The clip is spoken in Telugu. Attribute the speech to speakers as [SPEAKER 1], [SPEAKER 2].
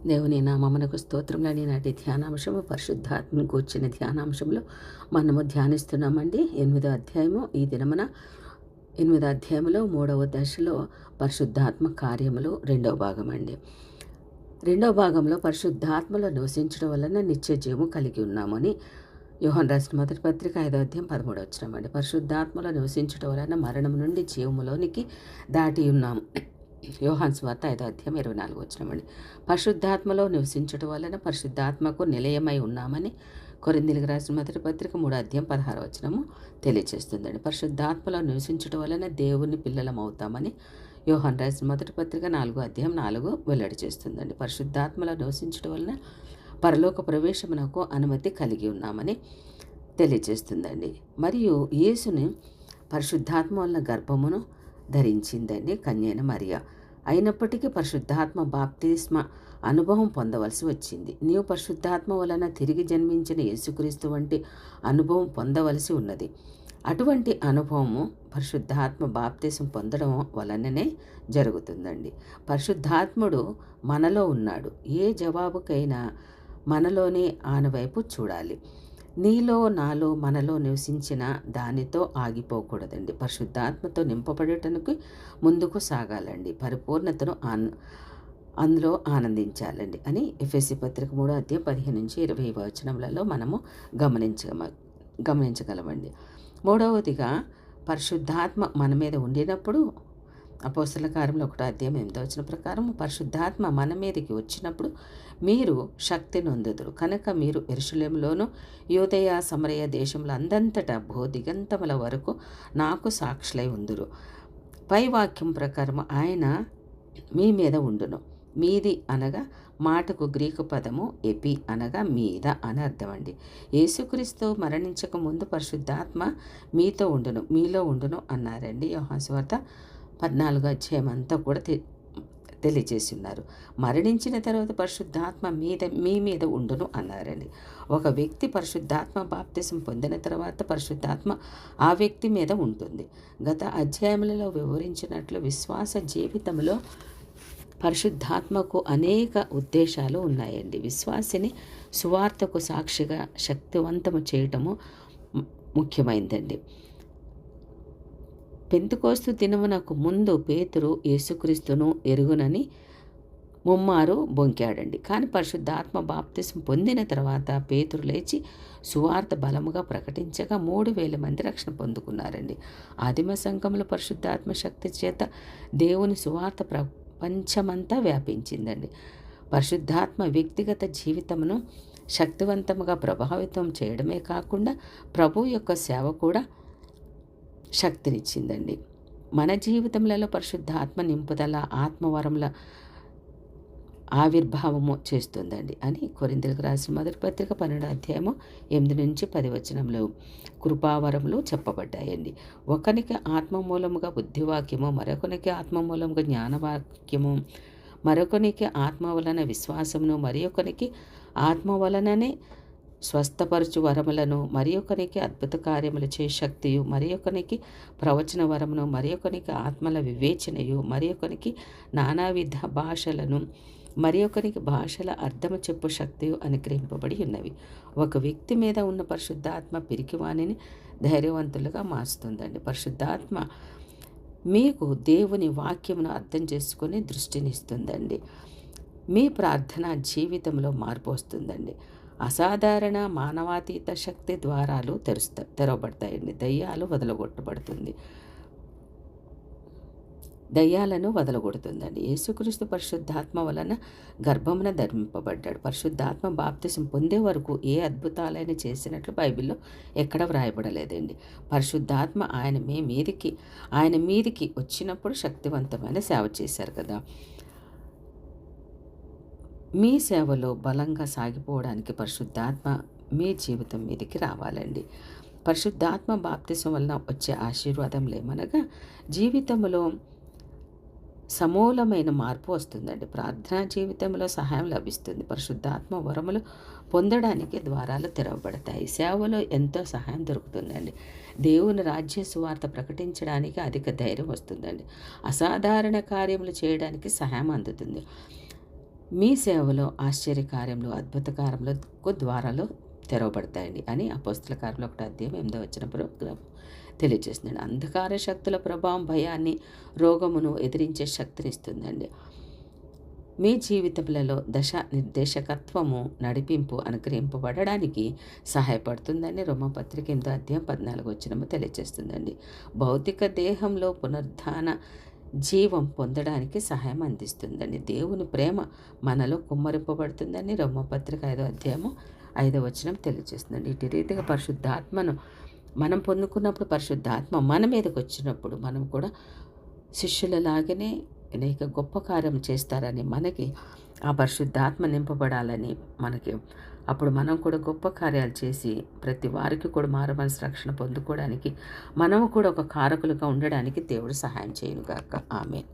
[SPEAKER 1] దేవుని నామమునకు స్తోత్రములని నాటి ధ్యానాంశము పరిశుద్ధాత్మను కూర్చిన ధ్యానాంశంలో మనము ధ్యానిస్తున్నామండి. 8వ అధ్యాయము ఈ దినమున 8వ అధ్యాయంలో 3వ దశలో పరిశుద్ధాత్మ కార్యములు 2వ భాగం అండి. 2వ భాగంలో పరిశుద్ధాత్మలో నివసించడం వలన నిత్య జీవము కలిగి ఉన్నామని యోహాను రాసిన మొదటి పత్రిక 5వ అధ్యాయం 13వ వచనం అండి. పరిశుద్ధాత్మలో నివసించడం వలన మరణం నుండి జీవములోనికి దాటి ఉన్నాము. యోహాను సువార్త 5వ అధ్యాయం 24వ వచనం అండి. పరిశుద్ధాత్మలో నివసించడం వలన పరిశుద్ధాత్మకు నిలయమై ఉన్నామని కొరింథీయులకు రాసిన మొదటి పత్రిక 3వ అధ్యాయం 16వ వచనము తెలియజేస్తుందండి. పరిశుద్ధాత్మలో నివసించడం వలన దేవుని పిల్లలం అవుతామని యోహాను రాసిన మొదటి పత్రిక 4వ అధ్యాయం 4 వెల్లడి చేస్తుందండి. పరిశుద్ధాత్మలో నివసించడం వలన పరలోక ప్రవేశమునకు అనుమతి కలిగి ఉన్నామని తెలియజేస్తుందండి. మరియు యేసుని పరిశుద్ధాత్మ వలన గర్భమును ధరించిందండి కన్యైన మరియ. అయినప్పటికీ పరిశుద్ధాత్మ బాప్తిస్మ అనుభవం పొందవలసి వచ్చింది. నీవు పరిశుద్ధాత్మ వలన తిరిగి జన్మించిన యేసుక్రీస్తు వంటి అనుభవం పొందవలసి ఉన్నది. అటువంటి అనుభవము పరిశుద్ధాత్మ బాప్తిసం పొందడం వలననే జరుగుతుందండి. పరిశుద్ధాత్ముడు మనలో ఉన్నాడు. ఏ జవాబుకైనా మనలోని ఆనవైపు చూడాలి. నీలో నాలో మనలో నివసించిన దానితో ఆగిపోకూడదండి. పరిశుద్ధాత్మతో నింపబడటానికి ముందుకు సాగాలండి. పరిపూర్ణతను అందులో ఆనందించాలండి అని ఎఫెసీ పత్రిక 3వ అధ్యాయం 15 నుంచి 20 వచనములలో మనము గమనించగలమండి. మూడవదిగా పరిశుద్ధాత్మ మన మీద ఉండినప్పుడు అపోస్తల కార్యములు 1వ అధ్యాయం 8వ వచనం ప్రకారం పరిశుద్ధాత్మ మన మీదకి వచ్చినప్పుడు మీరు శక్తి నొందుదురు. కనుక మీరు యెరూషలేములోను యూదయ సమరయ దేశముల అందంతటా భూదిగంతముల వరకు నాకు సాక్షులై ఉందురు. పై వాక్యం ప్రకారం ఆయన మీ మీద ఉండును. మీది అనగా మాటకు గ్రీకు పదము ఎపి అనగా మీద అని అర్థం అండి. యేసుక్రీస్తు మరణించక ముందు పరిశుద్ధాత్మ మీతో ఉండును, మీలో ఉండును అన్నారండి. యోహాను సువార్త 14వ అధ్యాయం అంతా కూడా తెలియజేసి ఉన్నారు. మరణించిన తర్వాత పరిశుద్ధాత్మ మీ మీద ఉండును అన్నారండి. ఒక వ్యక్తి పరిశుద్ధాత్మ బాప్తిసం పొందిన తర్వాత పరిశుద్ధాత్మ ఆ వ్యక్తి మీద ఉంటుంది. గత అధ్యాయములలో వివరించినట్లు విశ్వాస జీవితంలో పరిశుద్ధాత్మకు అనేక ఉద్దేశాలు ఉన్నాయండి. విశ్వాసిని సువార్తకు సాక్షిగా శక్తివంతము చేయటము ముఖ్యమైందండి. పెంతెకోస్తు దినమునకు ముందు పేతురు యేసుక్రీస్తును ఎరుగునని ముమ్మారు బొంకాడండి. కానీ పరిశుద్ధాత్మ బాప్తిసం పొందిన తర్వాత పేతురు లేచి సువార్త బలముగా ప్రకటించగా 3,000 మంది రక్షణ పొందుకున్నారండి. ఆదిమ సంఘంలో పరిశుద్ధాత్మ శక్తి చేత దేవుని సువార్త ప్రపంచమంతా వ్యాపించిందండి. పరిశుద్ధాత్మ వ్యక్తిగత జీవితమును శక్తివంతముగా ప్రభావితం చేయడమే కాకుండా ప్రభు యొక్క సేవ కూడా శక్తినిచ్చిందండి. మన జీవితంలో పరిశుద్ధాత్మ నింపుదల ఆత్మవరముల ఆవిర్భావము చేస్తుందండి అని కొరింథీయులకు రాసిన మొదటి పత్రిక 12వ అధ్యాయము 8 నుంచి 10 వచనంలో కృపావరములు చెప్పబడ్డాయండి. ఒకనికి ఆత్మ మూలముగా బుద్ధివాక్యము, మరొకనికి ఆత్మ మూలముగా జ్ఞానవాక్యము, మరొకనికి ఆత్మ వలన విశ్వాసమును, మరి ఒకనికి ఆత్మ వలననే స్వస్థపరచు వరములను, మరి ఒకనికి అద్భుత కార్యములు చే శక్తియు, మరి ఒకనికి ప్రవచన వరమును, మరి ఒకనికి ఆత్మల వివేచనయు, మరి ఒకనికి నానావిధ భాషలను, మరి ఒకనికి భాషల అర్థము చెప్పు శక్తియు అనుగ్రహింపబడి ఉన్నవి. ఒక వ్యక్తి మీద ఉన్న పరిశుద్ధాత్మ పిరికివాణిని ధైర్యవంతులుగా మార్చుతుందండి. పరిశుద్ధాత్మ మీకు దేవుని వాక్యమును అర్థం చేసుకొని దృష్టినిస్తుందండి. మీ ప్రార్థన జీవితంలో మార్పు వస్తుందండి. అసాధారణ మానవాతీత శక్తి ద్వారాలు తెరవబడతాయండి. దయ్యాలను వదలగొడుతుందండి. యేసుక్రీస్తు పరిశుద్ధాత్మ వలన గర్భమున ధరింపబడ్డాడు. పరిశుద్ధాత్మ బాప్తిసం పొందే వరకు ఏ అద్భుతాలైనా చేసినట్లు బైబిల్లో ఎక్కడ వ్రాయబడలేదండి. పరిశుద్ధాత్మ ఆయన మీదికి వచ్చినప్పుడు శక్తివంతమైన సేవ చేశారు కదా. మీ సేవలో బలంగా సాగిపోవడానికి పరిశుద్ధాత్మ మీ జీవితం మీదకి రావాలండి. పరిశుద్ధాత్మ బాప్తిసం వలన వచ్చే ఆశీర్వాదం ఏమనగా జీవితంలో సమూలమైన మార్పు వస్తుందండి. ప్రార్థనా జీవితంలో సహాయం లభిస్తుంది. పరిశుద్ధాత్మ వరములు పొందడానికి ద్వారాలు తెరవబడతాయి. సేవలో ఎంతో సహాయం దొరుకుతుందండి. దేవుని రాజ్య సువార్త ప్రకటించడానికి అధిక ధైర్యం వస్తుందండి. అసాధారణ కార్యములు చేయడానికి సహాయం అందుతుంది. మీ సేవలో ఆశ్చర్యకార్యంలో అద్భుత కార్యములకు ద్వారాలు తెరవబడతాయండి అని అపోస్తల కార్యంలో 1:8 తెలియజేస్తుందండి. అంధకార శక్తుల ప్రభావం భయాన్ని, రోగమును ఎదిరించే శక్తినిస్తుందండి. మీ జీవితములలో నిర్దేశకత్వము, నడిపింపు అనుగ్రహింపబడడానికి సహాయపడుతుందని రోమపత్రిక 8:14 తెలియజేస్తుందండి. భౌతిక దేహంలో పునరుద్ధాన జీవం పొందడానికి సహాయం అందిస్తుందండి. దేవుని ప్రేమ మనలో కుమ్మరింపబడుతుందని రోమపత్రిక 5:5 తెలియజేస్తుందండి. ఇటు రీతిగా పరిశుద్ధాత్మను మనం పొందుకున్నప్పుడు, పరిశుద్ధాత్మ మన మీదకి వచ్చినప్పుడు మనం కూడా శిష్యులలాగానే అనేక గొప్ప కార్యం చేస్తారని, మనకి ఆ పరిశుద్ధాత్మ నింపబడాలని మనకి, అప్పుడు మనం కూడా గొప్ప కార్యాలు చేసి ప్రతి వారికి కూడా మారుమనసు రక్షణ పొందుకోవడానికి మనము కూడా ఒక కారకులుగా ఉండడానికి దేవుడు సహాయం చేయనుగాక. ఆమేన్.